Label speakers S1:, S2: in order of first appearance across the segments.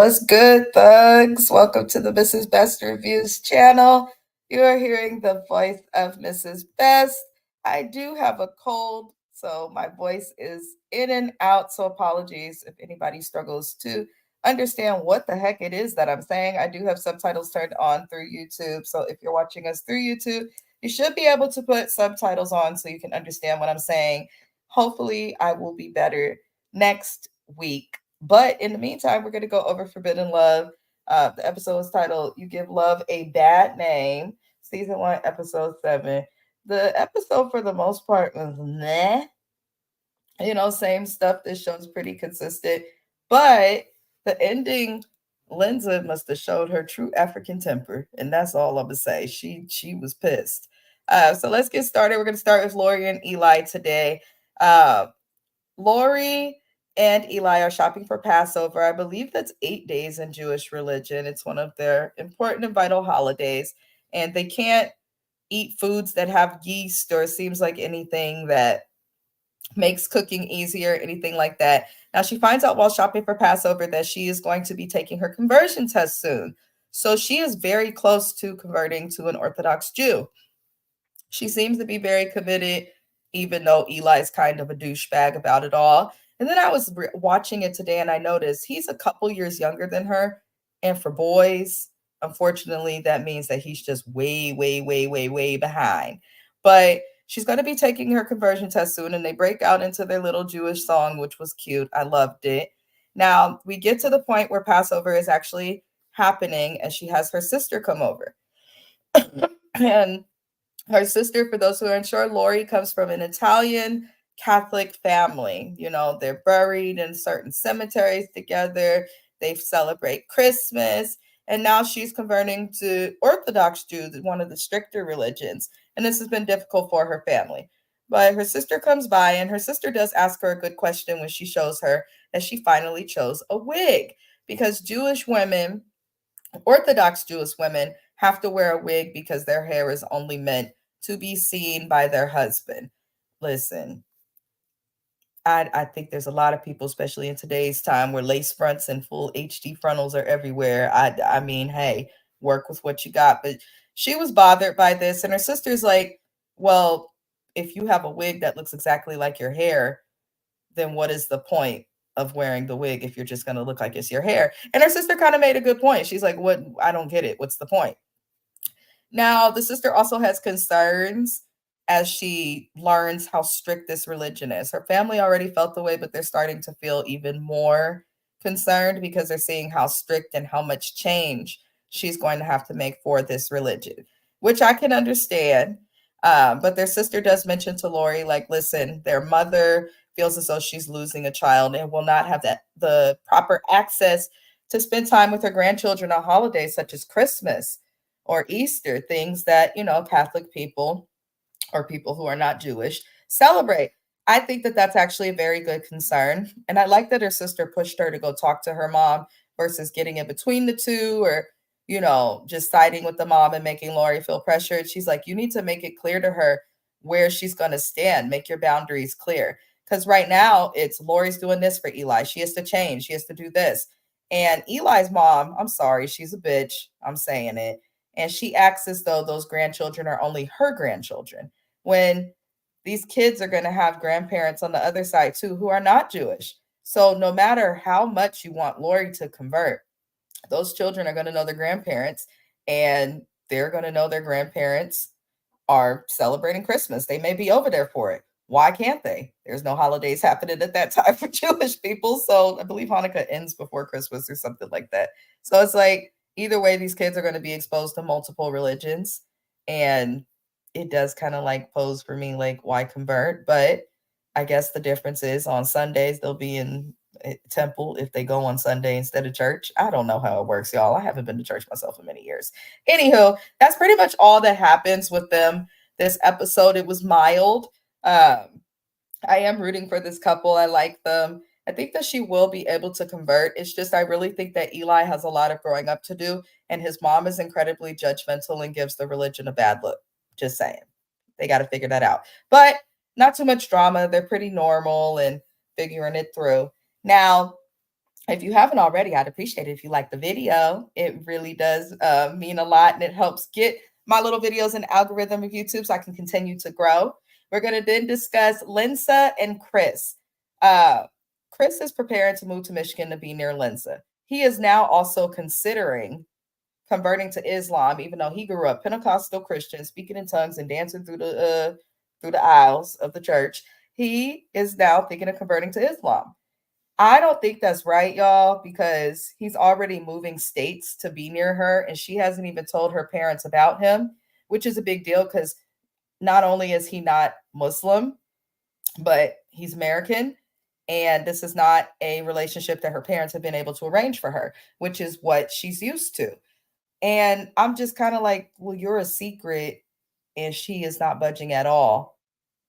S1: What's good, thugs? Welcome to the Mrs. Best Reviews channel. You are hearing the voice of Mrs. Best. I do have a cold, so my voice is in and out. So apologies if anybody struggles to understand what the heck it is that I'm saying. I do have subtitles turned on through YouTube. So if you're watching us through YouTube, you should be able to put subtitles on so you can understand what I'm saying. Hopefully, I will be better next week. But in the meantime, we're going to go over Forbidden Love. The episode is titled You Give Love a Bad Name, Season 1, Episode 7. The episode, for the most part, was meh. Same stuff. This show's pretty consistent. But the ending, Linda must have showed her true African temper. And that's all I'm going to say. She was pissed. So let's get started. We're going to start with Lori and Eli today. Lori and Eli are shopping for Passover. I believe that's 8 days in Jewish religion. It's one of their important and vital holidays. And they can't eat foods that have yeast or seems like anything that makes cooking easier, anything like that. Now, she finds out while shopping for Passover that she is going to be taking her conversion test soon. So she is very close to converting to an Orthodox Jew. She seems to be very committed, even though Eli's kind of a douchebag about it all. And then I was watching it today and I noticed he's a couple years younger than her. And for boys, unfortunately, that means that he's just way, way, way, way, way behind. But she's going to be taking her conversion test soon, and they break out into their little Jewish song, which was cute. I loved it. Now, we get to the point where Passover is actually happening, and she has her sister come over. And her sister, for those who are unsure, Lori comes from an Italian Catholic family. They're buried in certain cemeteries together. They celebrate Christmas. And now she's converting to Orthodox Jew, one of the stricter religions. And this has been difficult for her family. But her sister comes by, and her sister does ask her a good question when she shows her that she finally chose a wig. Because Jewish women, Orthodox Jewish women, have to wear a wig because their hair is only meant to be seen by their husband. Listen, I think there's a lot of people, especially in today's time, where lace fronts and full HD frontals are everywhere. I mean, hey, work with what you got. But she was bothered by this, and her sister's like, well, if you have a wig that looks exactly like your hair, then what is the point of wearing the wig if you're just going to look like it's your hair? And her sister kind of made a good point. She's like, what? I don't get it. What's the point? Now, the sister also has concerns as she learns how strict this religion is. Her family already felt the way, but they're starting to feel even more concerned because they're seeing how strict and how much change she's going to have to make for this religion, which I can understand. But their sister does mention to Lori, like, listen, their mother feels as though she's losing a child and will not have the proper access to spend time with her grandchildren on holidays such as Christmas or Easter, things that, Catholic people or people who are not Jewish celebrate. I think that that's actually a very good concern. And I like that her sister pushed her to go talk to her mom versus getting in between the two or, just siding with the mom and making Lori feel pressured. She's like, you need to make it clear to her where she's going to stand. Make your boundaries clear. Because right now it's Lori's doing this for Eli. She has to change. She has to do this. And Eli's mom, I'm sorry, she's a bitch. I'm saying it. And she acts as though those grandchildren are only her grandchildren, when these kids are going to have grandparents on the other side too who are not Jewish. So no matter how much you want Lori to convert, those children are going to know their grandparents, and they're going to know their grandparents are celebrating Christmas. They may be over there for it. Why can't they? There's no holidays happening at that time for Jewish people. So I believe Hanukkah ends before Christmas or something like that. So it's like, either way, these kids are going to be exposed to multiple religions. And it does kind of like pose for me, like, why convert? But I guess the difference is on Sundays, they'll be in temple if they go on Sunday instead of church. I don't know how it works, y'all. I haven't been to church myself in many years. Anywho, that's pretty much all that happens with them this episode. It was mild. I am rooting for this couple. I like them. I think that she will be able to convert. It's just I really think that Eli has a lot of growing up to do, and his mom is incredibly judgmental and gives the religion a bad look. Just saying. They got to figure that out. But not too much drama. They're pretty normal and figuring it through. Now, If you haven't already, I'd appreciate it if you like the video. It really does mean a lot, and it helps get my little videos in the algorithm of YouTube so I can continue to grow. We're going to then discuss Linsa and Chris. Uh, Chris is preparing to move to Michigan to be near Linsa. He is now also considering converting to Islam, even though he grew up Pentecostal Christian, speaking in tongues and dancing through the aisles of the church. He is now thinking of converting to Islam. I don't think that's right, y'all, because he's already moving states to be near her, and she hasn't even told her parents about him, which is a big deal because not only is he not Muslim, but he's American. And this is not a relationship that her parents have been able to arrange for her, which is what she's used to. And I'm just kind of like, well, you're a secret and she is not budging at all.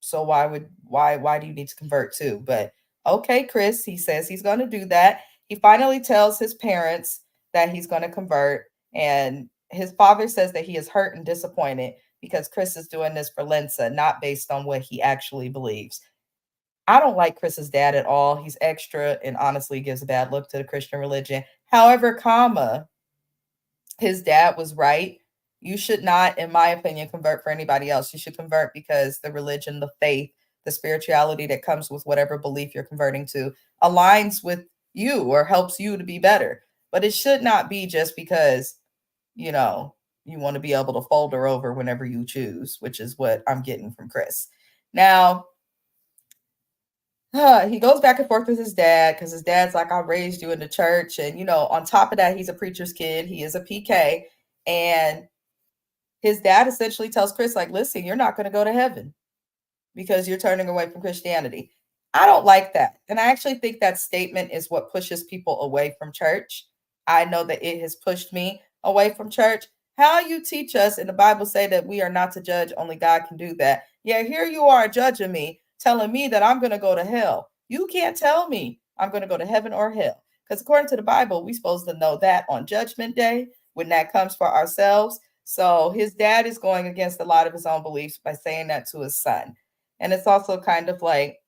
S1: So why do you need to convert too? But okay, Chris, he says he's going to do that. He finally tells his parents that he's going to convert, and his father says that he is hurt and disappointed because Chris is doing this for Linsa, not based on what he actually believes. I don't like Chris's dad at all. He's extra and honestly gives a bad look to the Christian religion. However, his dad was right. You should not, in my opinion, convert for anybody else. You should convert because the religion, the faith, the spirituality that comes with whatever belief you're converting to aligns with you or helps you to be better. But it should not be just because, you know, you want to be able to fold her over whenever you choose, which is what I'm getting from Chris. Now, he goes back and forth with his dad because his dad's like, I raised you in the church. And, on top of that, he's a preacher's kid. He is a PK. And his dad essentially tells Chris, like, listen, you're not going to go to heaven because you're turning away from Christianity. I don't like that. And I actually think that statement is what pushes people away from church. I know that it has pushed me away from church. How you teach us in the Bible say that we are not to judge, only God can do that. Yeah, here you are judging me, telling me that I'm going to go to hell. You can't tell me I'm going to go to heaven or hell. Because according to the Bible, we're supposed to know that on Judgment Day when that comes for ourselves. So his dad is going against a lot of his own beliefs by saying that to his son. And it's also kind of like,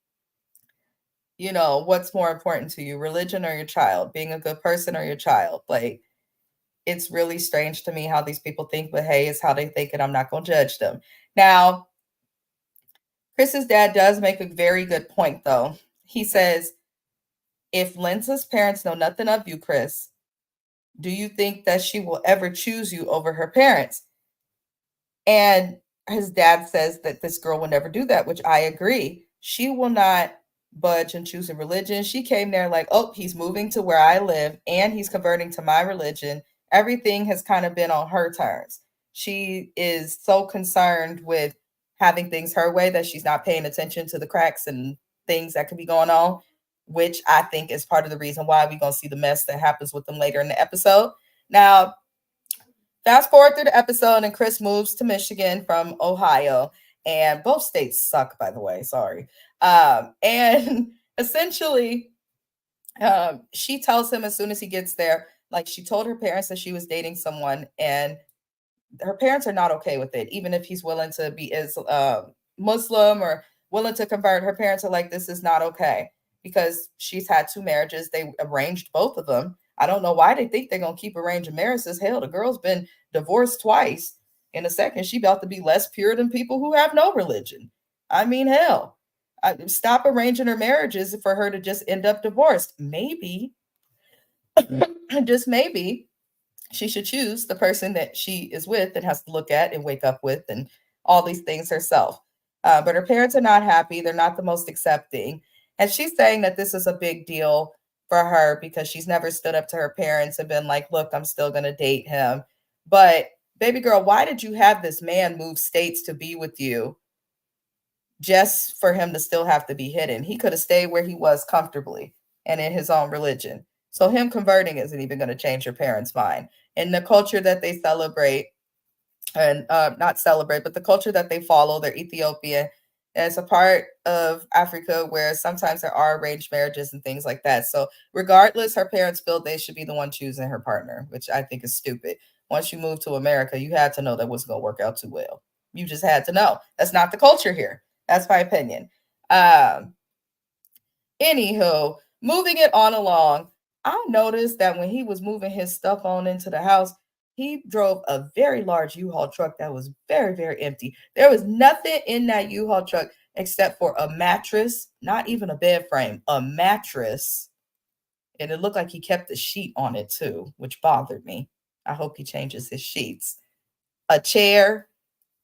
S1: what's more important to you, religion or your child, being a good person or your child? Like, it's really strange to me how these people think, but hey, it's how they think, and I'm not going to judge them. Now, Chris's dad does make a very good point, though. He says, if Linsa's parents know nothing of you, Chris, do you think that she will ever choose you over her parents? And his dad says that this girl will never do that, which I agree. She will not budge and choose a religion. She came there like, oh, he's moving to where I live and he's converting to my religion. Everything has kind of been on her terms. She is so concerned with having things her way that she's not paying attention to the cracks and things that could be going on, which I think is part of the reason why we're going to see the mess that happens with them later in the episode. Now, fast forward through the episode, and Chris moves to Michigan from Ohio, and both states suck, by the way. Sorry. And essentially, she tells him as soon as he gets there, like she told her parents that she was dating someone, and her parents are not okay with it, even if he's willing to be as Muslim or willing to convert. Her parents are like, this is not okay because she's had two marriages. They arranged both of them. I don't know why they think they're gonna keep arranging marriages. Hell, the girl's been divorced twice. In a second, she about to be less pure than people who have no religion. I mean, hell, stop arranging her marriages for her to just end up divorced. Maybe, just maybe, she should choose the person that she is with and has to look at and wake up with and all these things herself. But her parents are not happy. They're not the most accepting. And she's saying that this is a big deal for her because she's never stood up to her parents and been like, look, I'm still going to date him. But baby girl, why did you have this man move states to be with you just for him to still have to be hidden? He could have stayed where he was comfortably and in his own religion. So him converting isn't even going to change your parents' mind. And the culture that they celebrate, and not celebrate, but the culture that they follow, they're Ethiopian. And it's a part of Africa where sometimes there are arranged marriages and things like that. So regardless, her parents feel they should be the one choosing her partner, which I think is stupid. Once you move to America, you had to know that wasn't going to work out too well. You just had to know. That's not the culture here. That's my opinion. Anywho, moving it on along. I noticed that when he was moving his stuff on into the house, he drove a very large U-Haul truck that was very, very empty. There was nothing in that U-Haul truck except for a mattress, not even a bed frame, a mattress. And it looked like he kept the sheet on it too, which bothered me. I hope he changes his sheets. A chair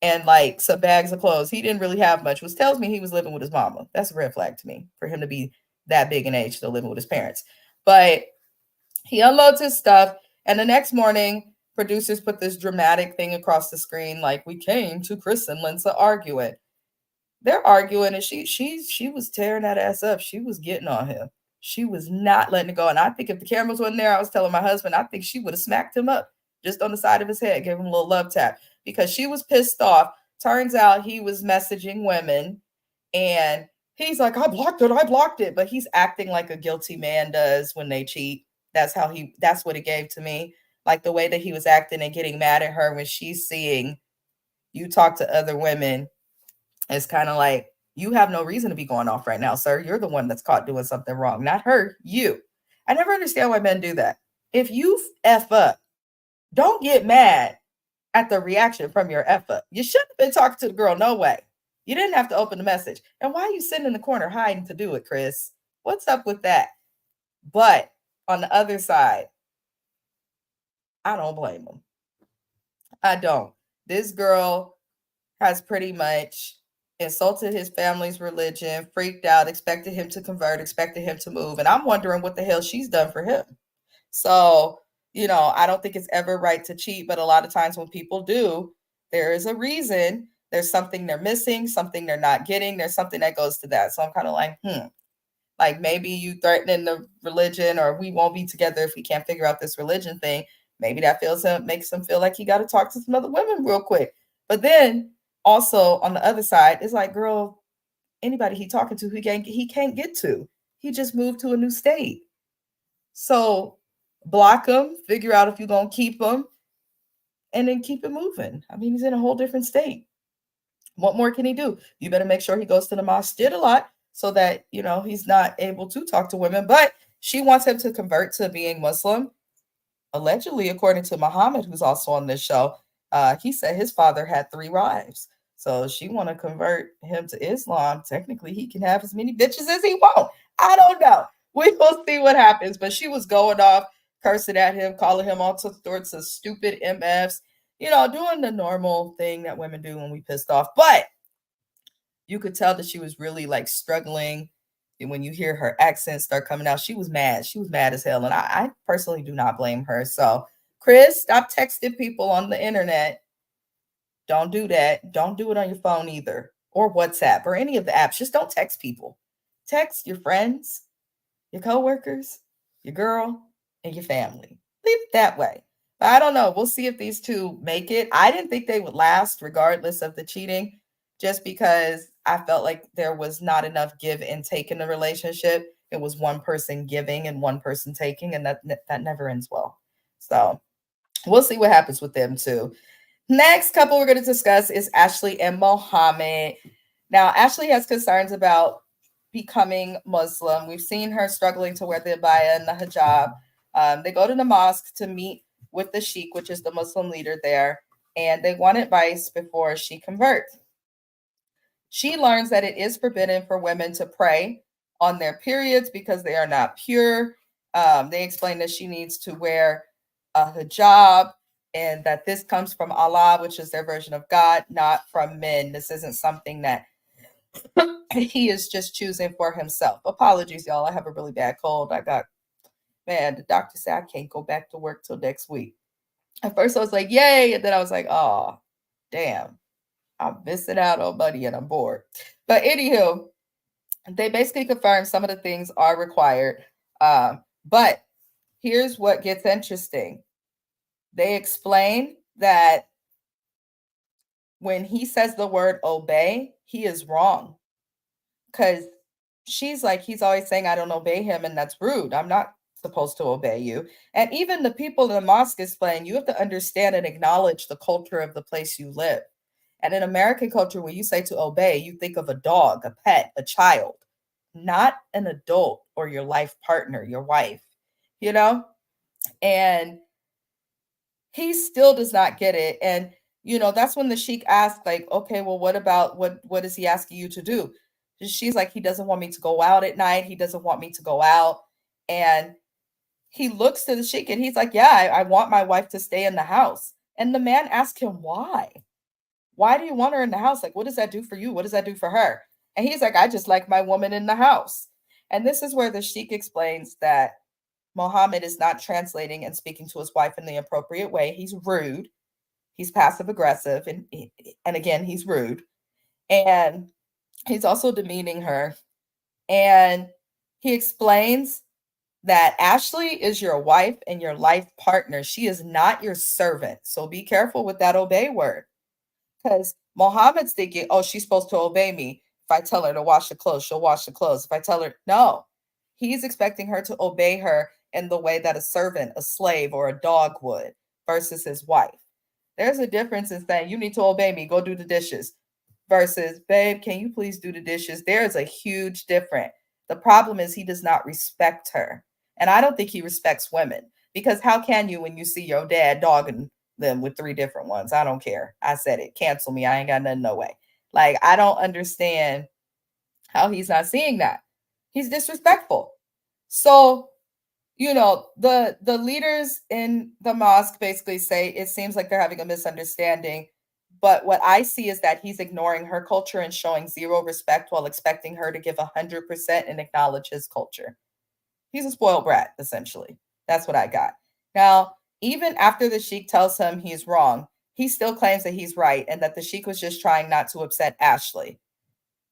S1: and like some bags of clothes. He didn't really have much, which tells me he was living with his mama. That's a red flag to me for him to be that big in age still living with his parents. But he unloads his stuff, and the next morning, producers put this dramatic thing across the screen like, we came to Chris and Lindsay arguing. They're arguing, and she was tearing that ass up. She was getting on him. She was not letting it go. And I think if the cameras wasn't there, I was telling my husband, I think she would have smacked him up just on the side of his head, gave him a little love tap because she was pissed off. Turns out he was messaging women, and he's like, I blocked it. But he's acting like a guilty man does when they cheat. That's what it gave to me. Like the way that he was acting and getting mad at her when she's seeing you talk to other women. It's kind of like, you have no reason to be going off right now, sir. You're the one that's caught doing something wrong, not her, you. I never understand why men do that. If you F up, don't get mad at the reaction from your F up. You shouldn't have been talking to the girl, no way. You didn't have to open the message. And why are you sitting in the corner hiding to do it, Chris? What's up with that? But on the other side, I don't blame him. I don't. This girl has pretty much insulted his family's religion, freaked out, expected him to convert, expected him to move. And I'm wondering what the hell she's done for him. So, I don't think it's ever right to cheat, but a lot of times when people do, there is a reason. There's something they're missing, something they're not getting. There's something that goes to that. So I'm kind of like, like maybe you threatening the religion, or we won't be together if we can't figure out this religion thing. Maybe that makes him feel like he got to talk to some other women real quick. But then also on the other side, it's like, girl, anybody he talking to, he can't get to. He just moved to a new state. So block him, figure out if you're going to keep him, and then keep it moving. I mean, he's in a whole different state. What more can he do? You better make sure he goes to the masjid a lot so that, he's not able to talk to women. But she wants him to convert to being Muslim. Allegedly, according to Muhammad, who's also on this show, he said his father had 3 wives. So she want to convert him to Islam. Technically, he can have as many bitches as he wants. I don't know. We will see what happens. But she was going off, cursing at him, calling him all sorts of stupid MFs, doing the normal thing that women do when we pissed off. But you could tell that she was really like struggling. And when you hear her accent start coming out, she was mad. She was mad as hell. And I personally do not blame her. So, Chris, stop texting people on the internet. Don't do that. Don't do it on your phone either, or WhatsApp, or any of the apps. Just don't text people. Text your friends, your coworkers, your girl, and your family. Leave it that way. But I don't know. We'll see if these two make it. I didn't think they would last regardless of the cheating, just because I felt like there was not enough give and take in the relationship. It was one person giving and one person taking, and that never ends well. So we'll see what happens with them too. Next couple we're going to discuss is Ashley and Mohammed. Now, Ashley has concerns about becoming Muslim. We've seen her struggling to wear the abaya and the hijab. They go to the mosque to meet with the sheikh, which is the Muslim leader there, and they want advice before she converts. She learns that it is forbidden for women to pray on their periods because they are not pure. They explain that she needs to wear a hijab, and that this comes from Allah, which is their version of God, not from men. This isn't something that he is just choosing for himself. Apologies, y'all. I have a really bad cold. The doctor said I can't go back to work till next week. At first I was like, yay. And then I was like, oh, damn. I'm missing out on money and I'm bored. But anywho, they basically confirm some of the things are required. But here's what gets interesting. They explain that when he says the word obey, he is wrong. Because she's like, he's always saying, I don't obey him, and that's rude. I'm not supposed to obey you. And even the people in the mosque explain, you have to understand and acknowledge the culture of the place you live. And in American culture, when you say to obey, you think of a dog, a pet, a child, not an adult or your life partner, your wife. you know? And he still does not get it. And that's when the sheik asked, like, okay, well, what is he asking you to do? She's like, he doesn't want me to go out at night. He doesn't want me to go out. And he looks to the sheik and he's like, yeah, I want my wife to stay in the house. And the man asked him, why? Why do you want her in the house? Like, what does that do for you? What does that do for her? And he's like, I just like my woman in the house. And this is where the sheik explains that Mohammed is not translating and speaking to his wife in the appropriate way. He's rude. He's passive aggressive, and again, he's rude, and he's also demeaning her. And he explains that Ashley is your wife and your life partner. She is not your servant. So be careful with that obey word. Because Mohammed's thinking, oh, she's supposed to obey me. If I tell her to wash the clothes, she'll wash the clothes. If I tell her, no, he's expecting her to obey her in the way that a servant, a slave, or a dog would versus his wife. There's a difference in saying, you need to obey me, go do the dishes, versus, babe, can you please do the dishes? There's a huge difference. The problem is he does not respect her. And I don't think he respects women, because how can you when you see your dad dogging them with 3 different ones? I don't care. I said it. Cancel me. I ain't got nothing, no way. Like, I don't understand how he's not seeing that. He's disrespectful. So, the leaders in the mosque basically say it seems like they're having a misunderstanding. But what I see is that he's ignoring her culture and showing zero respect while expecting her to give 100% and acknowledge his culture. He's a spoiled brat, essentially. That's what I got. Now, even after the sheik tells him he's wrong, he still claims that he's right and that the sheik was just trying not to upset Ashley.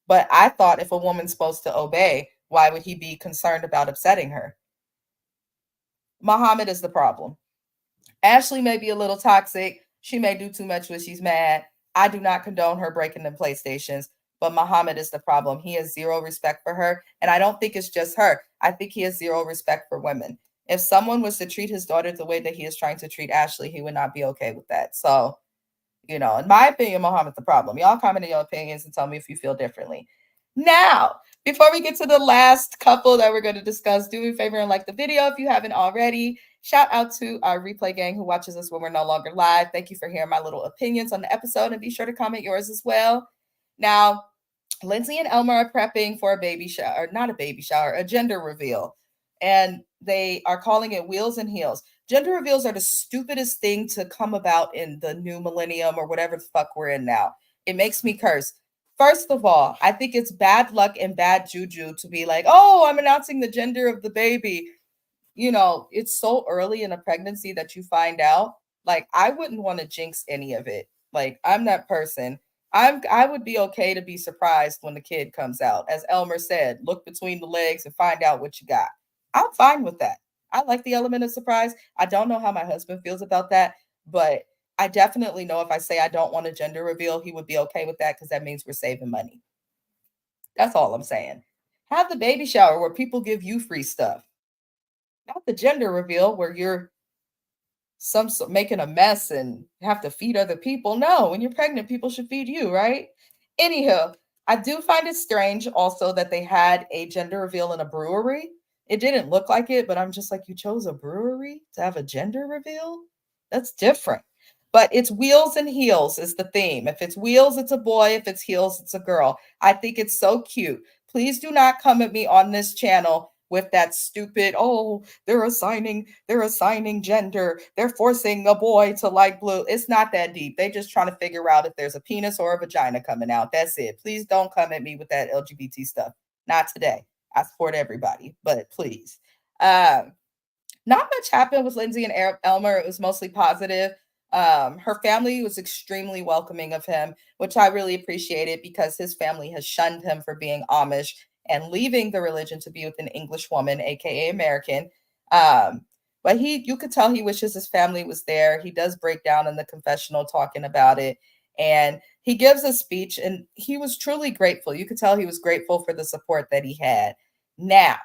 S1: But I thought if a woman's supposed to obey, why would he be concerned about upsetting her? Muhammad is the problem. Ashley may be a little toxic. She may do too much when she's mad. I do not condone her breaking the PlayStations, but Muhammad is the problem. He has zero respect for her. And I don't think it's just her. I think he has zero respect for women. If someone was to treat his daughter the way that he is trying to treat Ashley, he would not be okay with that. So, in my opinion, Muhammad's the problem. Y'all comment in your opinions and tell me if you feel differently. Now, before we get to the last couple that we're going to discuss, do me a favor and like the video if you haven't already. Shout out to our replay gang who watches us when we're no longer live. Thank you for hearing my little opinions on the episode, and be sure to comment yours as well. Now, Lindsay and Elmer are prepping for a baby shower, not a baby shower, a gender reveal. And they are calling it Wheels and Heels. Gender reveals are the stupidest thing to come about in the new millennium or whatever the fuck we're in now. It makes me curse. First of all, I think it's bad luck and bad juju to be like, oh, I'm announcing the gender of the baby. It's so early in a pregnancy that you find out. Like, I wouldn't want to jinx any of it. Like, I'm that person. I would be okay to be surprised when the kid comes out. As Elmer said, look between the legs and find out what you got. I'm fine with that. I like the element of surprise. I don't know how my husband feels about that, but I definitely know if I say I don't want a gender reveal, he would be okay with that because that means we're saving money. That's all I'm saying. Have the baby shower where people give you free stuff, not the gender reveal where you're making a mess and have to feed other people. No, when you're pregnant, people should feed you, right? Anyhow, I do find it strange also that they had a gender reveal in a brewery. It didn't look like it, but I'm just like, you chose a brewery to have a gender reveal? That's different. But it's wheels and heels is the theme. If it's wheels, it's a boy. If it's heels, it's a girl. I think it's so cute. Please do not come at me on this channel with that stupid, oh, they're assigning gender. They're forcing a boy to like blue. It's not that deep. They just trying to figure out if there's a penis or a vagina coming out. That's it. Please don't come at me with that LGBT stuff. Not today. I support everybody, but please. Not much happened with Lindsay and Elmer. It was mostly positive. Her family was extremely welcoming of him, which I really appreciated because his family has shunned him for being Amish and leaving the religion to be with an English woman, aka American. But you could tell he wishes his family was there. He does break down in the confessional talking about it. And he gives a speech and he was truly grateful. You could tell he was grateful for the support that he had. Now,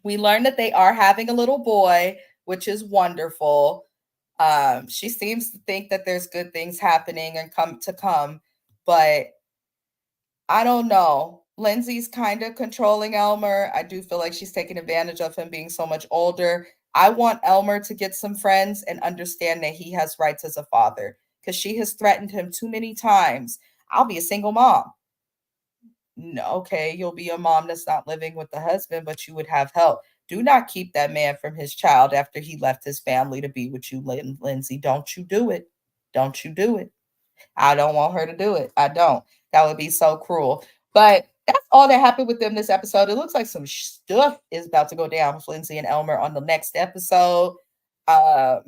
S1: we learned that they are having a little boy, which is wonderful. She seems to think that there's good things happening and come, but I don't know. Lindsay's kind of controlling Elmer. I do feel like she's taking advantage of him being so much older. I want Elmer to get some friends and understand that he has rights as a father because she has threatened him too many times. I'll be a single mom. No, okay, you'll be a mom that's not living with the husband, but you would have help. Do not keep that man from his child after he left his family to be with you, Lindsay. Don't you do it. Don't you do it. I don't want her to do it. I don't. That would be so cruel. But that's all that happened with them this episode. It looks like some stuff is about to go down with Lindsay and Elmer on the next episode. Um,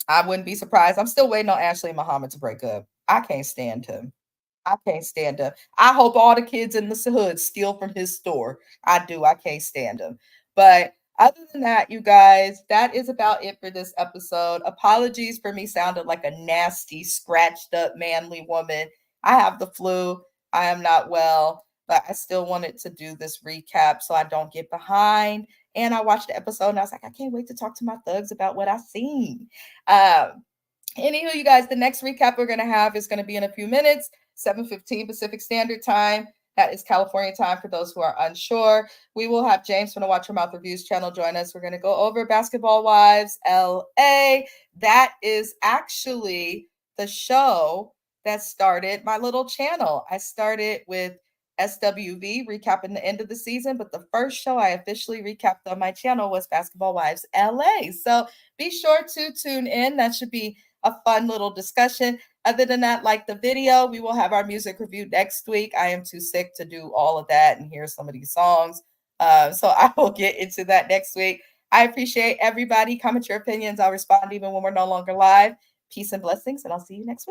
S1: I wouldn't be surprised. I'm still waiting on Ashley and Muhammad to break up. I can't stand him. I can't stand him. I hope all the kids in the hood steal from his store. I do. I can't stand him. But other than that, you guys, that is about it for this episode. Apologies for me sounding like a nasty, scratched up, manly woman. I have the flu. I am not well, but I still wanted to do this recap so I don't get behind. And I watched the episode and I was like, I can't wait to talk to my thugs about what I've seen. Um, Anywho, you guys, the next recap we're going to have is going to be in a few minutes, 7:15 Pacific Standard Time. That is California time for those who are unsure. We will have James from the Watch Your Mouth Reviews channel join us. We're going to go over Basketball Wives LA. That is actually the show that started my little channel. I started with SWV recapping the end of the season, but the first show I officially recapped on my channel was Basketball Wives LA. So be sure to tune in. That should be a fun little discussion. Other than that, like the video, we will have our music review next week. I am too sick to do all of that and hear some of these songs. So I will get into that next week. I appreciate everybody. Comment your opinions. I'll respond even when we're no longer live. Peace and blessings, and I'll see you next week.